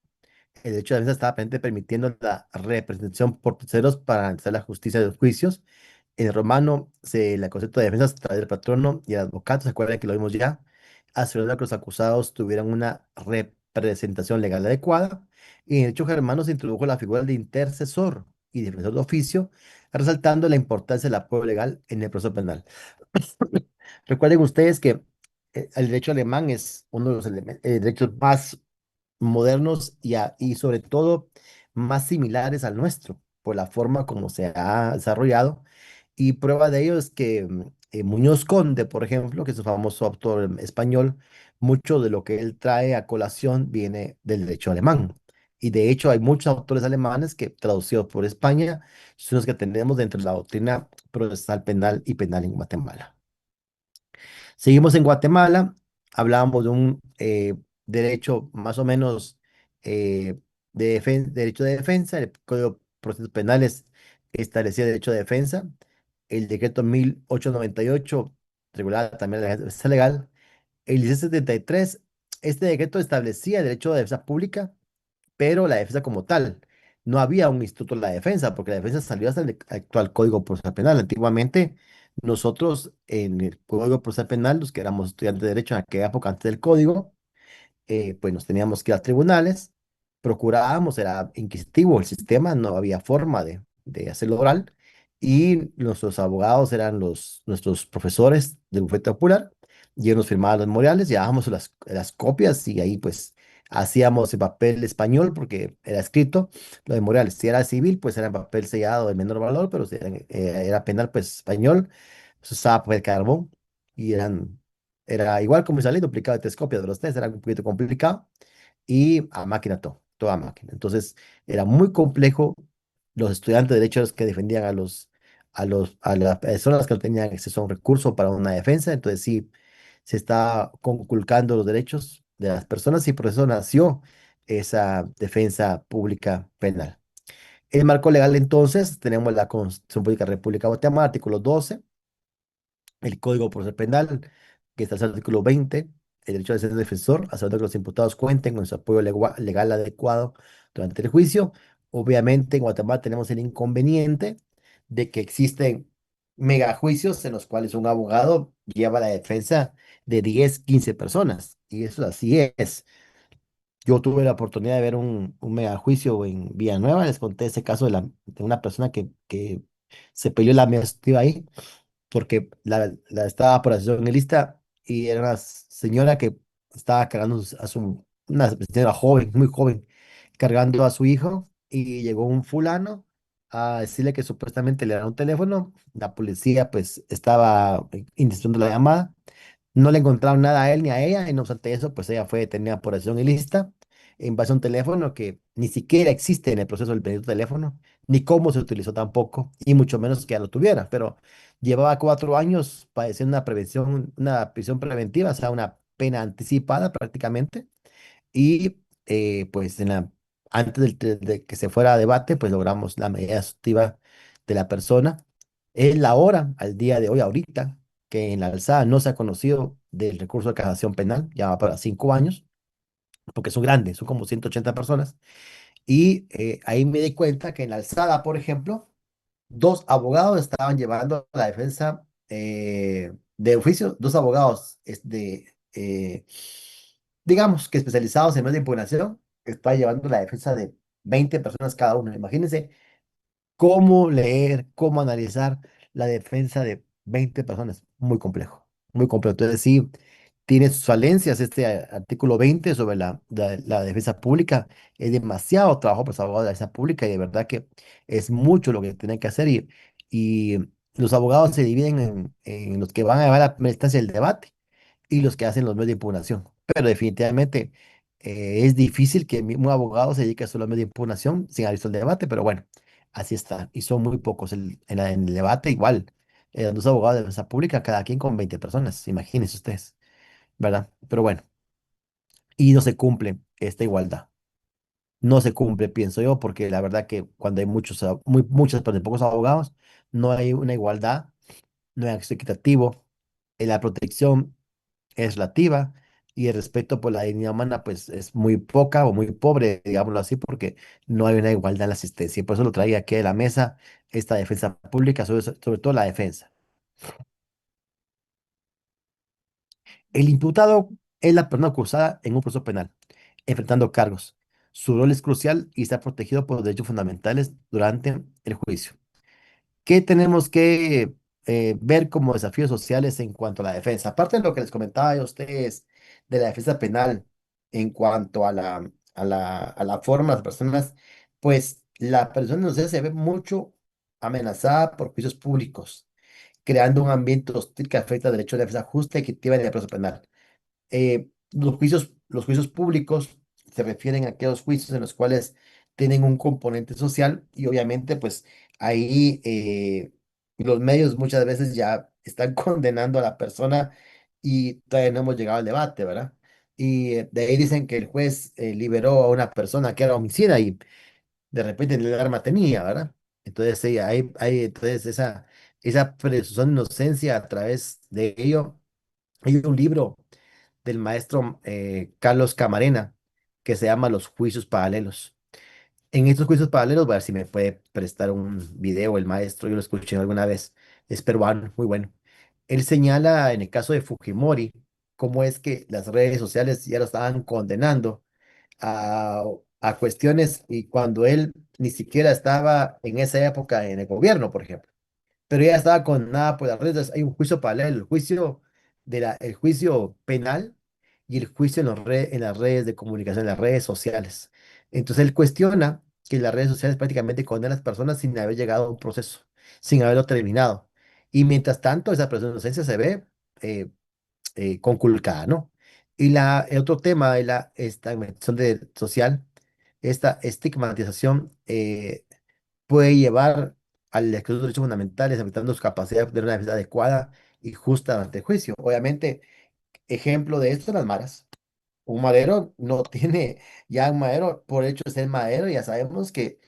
El derecho de defensa estaba permitiendo la representación por terceros para garantizar la justicia de los juicios. En el romano, el concepto de defensa se trae del patrono y el advocato, ¿se acuerdan que lo vimos ya? Asegurando que los acusados tuvieran una representación legal adecuada. Y en el derecho germano se introdujo la figura de intercesor y defensor de oficio, resaltando la importancia del apoyo legal en el proceso penal. Recuerden ustedes que el derecho alemán es uno de los derechos más modernos y sobre todo más similares al nuestro, por la forma como se ha desarrollado. Y prueba de ello es que Muñoz Conde, por ejemplo, que es un famoso autor español, mucho de lo que él trae a colación viene del derecho alemán. Y de hecho hay muchos autores alemanes que, traducidos por España, son los que tenemos dentro de la doctrina procesal penal y penal en Guatemala. Seguimos en Guatemala, hablábamos de un derecho más o menos derecho de defensa, el Código de Procesos Penales establecía derecho de defensa, el decreto 1898 regulaba también la defensa legal, el 1673, este decreto establecía el derecho de defensa pública, pero la defensa como tal. No había un instituto de la defensa, porque la defensa salió hasta el actual Código Procesal Penal. Antiguamente, nosotros en el Código Procesal Penal, los que éramos estudiantes de Derecho en aquella época antes del Código, pues nos teníamos que ir a tribunales, procurábamos, era inquisitivo el sistema, no había forma de hacerlo oral, y nuestros abogados eran nuestros profesores del bufete popular, y ellos nos firmaban los memoriales, llevábamos las copias y ahí pues hacíamos el papel español porque era escrito, los memoriales, si era civil pues era en papel sellado de menor valor, pero si era penal pues español, se usaba papel carbón y era igual como salía, duplicado de tres copias de los test, era un poquito complicado y a máquina todo, toda máquina. Entonces era muy complejo. Los estudiantes de derecho eran los que defendían a las personas que no tenían acceso a un recurso para una defensa. Entonces sí, se está conculcando los derechos de las personas y por eso nació esa defensa pública penal. El marco legal entonces, tenemos la Constitución Política de la República de Guatemala, artículo 12, el Código Procesal Penal, que está en el artículo 20, el derecho de ser defensor, asegurando que los imputados cuenten con su apoyo legal adecuado durante el juicio. Obviamente, en Guatemala tenemos el inconveniente de que existen megajuicios en los cuales un abogado lleva la defensa de 10 15 personas, y eso así es. Yo tuve la oportunidad de ver un megajuicio en Villanueva, les conté ese caso de una persona que se peleó la administrativa ahí porque la estaba por asesión en lista y era una señora que estaba cargando una señora joven, muy joven, cargando a su hijo y llegó un fulano a decirle que supuestamente le era un teléfono. La policía pues estaba iniciando la llamada. No le encontraron nada a él ni a ella, y no obstante eso, pues ella fue detenida por acción ilícita en base a un teléfono que ni siquiera existe en el proceso del bendito teléfono, ni cómo se utilizó tampoco, y mucho menos que ya lo tuviera, pero llevaba 4 años padeciendo una prisión preventiva, o sea, una pena anticipada prácticamente, y pues antes de que se fuera a debate, pues logramos la medida sustitutiva de la persona. Es la hora, al día de hoy, ahorita, que en la alzada no se ha conocido del recurso de casación penal, ya va para 5 años, porque son grandes, son como 180 personas. Y ahí me di cuenta que en la alzada, por ejemplo, dos abogados estaban llevando la defensa de oficio, dos abogados digamos que especializados en medios de impugnación, estaban llevando la defensa de 20 personas cada uno. Imagínense cómo leer, cómo analizar la defensa de 20 personas. Muy complejo, muy complejo. Entonces sí, tiene sus falencias este artículo 20 sobre la defensa pública. Es demasiado trabajo para los abogados de la defensa pública y de verdad que es mucho lo que tienen que hacer y los abogados se dividen en los que van a llevar a la primera instancia el debate y los que hacen los medios de impugnación. Pero definitivamente es difícil que un abogado se dedique solo a medios de impugnación sin haber visto el debate, pero bueno, así está. Y son muy pocos en el debate, igual. Dos abogados de defensa pública, cada quien con 20 personas, imagínense ustedes, ¿verdad? Pero bueno, y no se cumple esta igualdad. No se cumple, pienso yo, porque la verdad que cuando hay muchos, pero pocos abogados, no hay una igualdad, no hay acceso equitativo, la protección es relativa y el respeto por la dignidad humana pues es muy poca o muy pobre, digámoslo así, porque no hay una igualdad en la asistencia. Y por eso lo traía aquí a la mesa esta defensa pública, sobre todo la defensa. El imputado es la persona acusada en un proceso penal, enfrentando cargos. Su rol es crucial y está protegido por los derechos fundamentales durante el juicio. ¿Qué tenemos que ver como desafíos sociales en cuanto a la defensa? Aparte de lo que les comentaba a ustedes de la defensa penal en cuanto a la forma de las personas, pues la persona inocente se ve mucho amenazada por juicios públicos, creando un ambiente hostil que afecta el derecho de defensa justa, equitativa y de proceso penal. Los juicios públicos se refieren a aquellos juicios en los cuales tienen un componente social y obviamente pues ahí los medios muchas veces ya están condenando a la persona y todavía no hemos llegado al debate, ¿verdad? Y de ahí dicen que el juez liberó a una persona que era homicida y de repente el arma tenía, ¿verdad? Entonces sí, hay entonces esa presunción de inocencia a través de ello. Hay un libro del maestro Carlos Camarena, que se llama Los Juicios Paralelos. En estos juicios paralelos, voy a ver si me puede prestar un video el maestro, yo lo escuché alguna vez, es peruano, muy bueno. Él señala en el caso de Fujimori cómo es que las redes sociales ya lo estaban condenando a, a cuestiones y cuando él ni siquiera estaba en esa época en el gobierno, por ejemplo, pero ella estaba condenada por las redes. Hay un juicio paralelo, el juicio penal y el juicio en las redes de comunicación, en las redes sociales. Entonces él cuestiona que las redes sociales prácticamente condenan a las personas sin haber llegado a un proceso, sin haberlo terminado. Y mientras tanto, esa presunción de inocencia se ve eh, conculcada, ¿no? Y el otro tema de la estigmatización social, esta estigmatización puede llevar al exclusión de derechos fundamentales, afectando su capacidad de tener una defensa adecuada y justa ante el juicio. Obviamente, ejemplo de esto, las maras. Un madero no tiene, ya un madero, por hecho de ser madero, ya sabemos que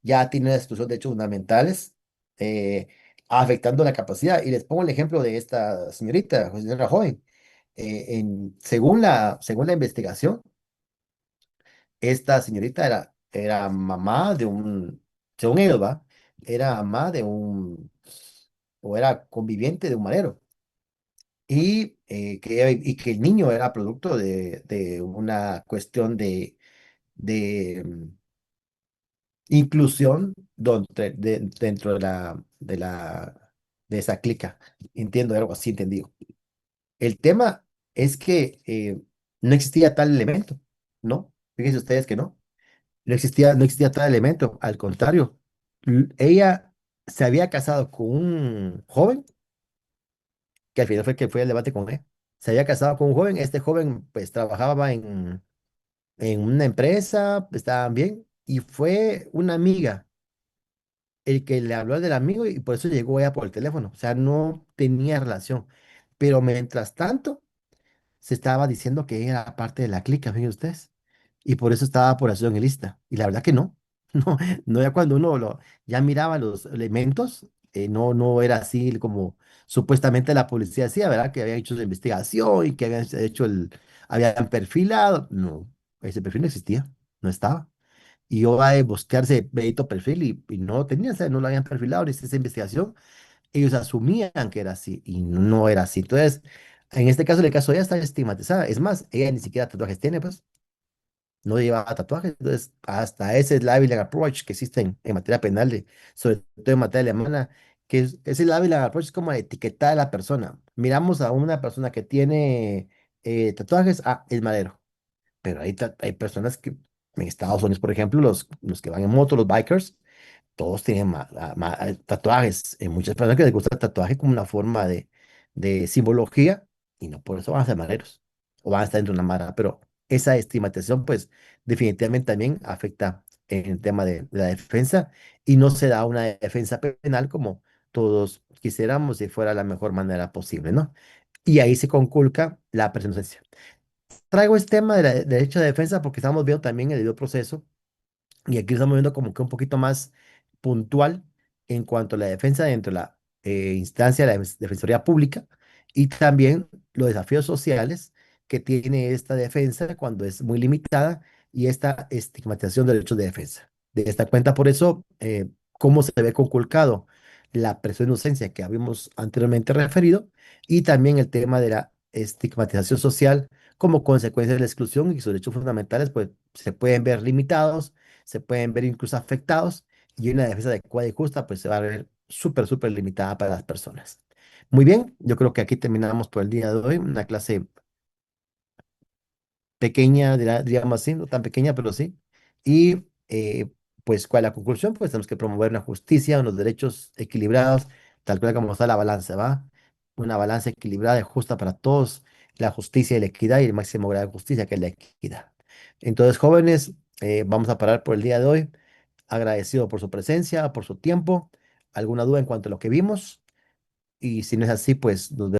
ya tiene una exclusión de derechos fundamentales, eh, afectando la capacidad. Y les pongo el ejemplo de esta señora joven. Según la investigación, esta señorita era mamá de según ellos, ¿va? Era mamá o era conviviente de un marero. Y que el niño era producto de una cuestión de inclusión dentro de esa clica. Entiendo algo así, entendido. El tema es que no existía tal elemento, ¿no? Fíjense ustedes que no. No existía tal elemento, al contrario. Ella se había casado con un joven, que al final fue el que fue el debate con él. Se había casado con un joven, este joven pues trabajaba en una empresa, estaban bien, y fue una amiga el que le habló del amigo y por eso llegó ella por el teléfono. O sea, no tenía relación. Pero mientras tanto, se estaba diciendo que ella era parte de la clica, fíjense ustedes. Y por eso estaba por acción lista. Y la verdad que no. No, no ya cuando ya miraba los elementos, no, no era así como supuestamente la policía decía, ¿verdad? Que habían hecho su investigación y que habían perfilado. No, ese perfil no existía, no estaba. Y yo a buscarse Benito perfil y no tenía, o sea, no lo habían perfilado ni esa investigación. Ellos asumían que era así y no era así. Entonces, en este caso, el caso ella está estigmatizada. Es más, ella ni siquiera tatuajes tiene, pues no llevaba tatuajes. Entonces, hasta ese liability approach que existe en materia penal, sobre todo en materia alemana, ese liability approach es como etiquetar a la persona. Miramos a una persona que tiene tatuajes, es madero. Pero hay personas que en Estados Unidos, por ejemplo, los que van en moto, los bikers, todos tienen tatuajes. Hay muchas personas que les gusta el tatuaje como una forma de simbología y no por eso van a ser mareros o van a estar dentro de una mara. Pero esa estigmatización, pues, definitivamente también afecta en el tema de la defensa y no se da una defensa penal como todos quisiéramos si fuera la mejor manera posible, ¿no? Y ahí se conculca la presunción. Traigo este tema de derecho de defensa porque estamos viendo también el debido proceso y aquí lo estamos viendo como que un poquito más puntual en cuanto a la defensa dentro de la instancia de la Defensoría Pública y también los desafíos sociales que tiene esta defensa cuando es muy limitada y esta estigmatización de derechos de defensa. De esta cuenta, por eso, cómo se ve conculcado la presunción de inocencia que habíamos anteriormente referido y también el tema de la estigmatización social como consecuencia de la exclusión y sus derechos fundamentales, pues se pueden ver limitados, se pueden ver incluso afectados y una defensa adecuada y justa pues se va a ver súper, súper limitada para las personas. Muy bien, yo creo que aquí terminamos por el día de hoy, una clase pequeña, diríamos así, no tan pequeña, pero sí. Y pues, ¿cuál es la conclusión? Pues tenemos que promover una justicia, unos derechos equilibrados, tal cual como está la balanza, ¿va? Una balanza equilibrada y justa para todos, la justicia y la equidad y el máximo grado de justicia que es la equidad. Entonces, jóvenes, vamos a parar por el día de hoy. Agradecido por su presencia, por su tiempo. ¿Alguna duda en cuanto a lo que vimos? Y si no es así, pues nos vemos.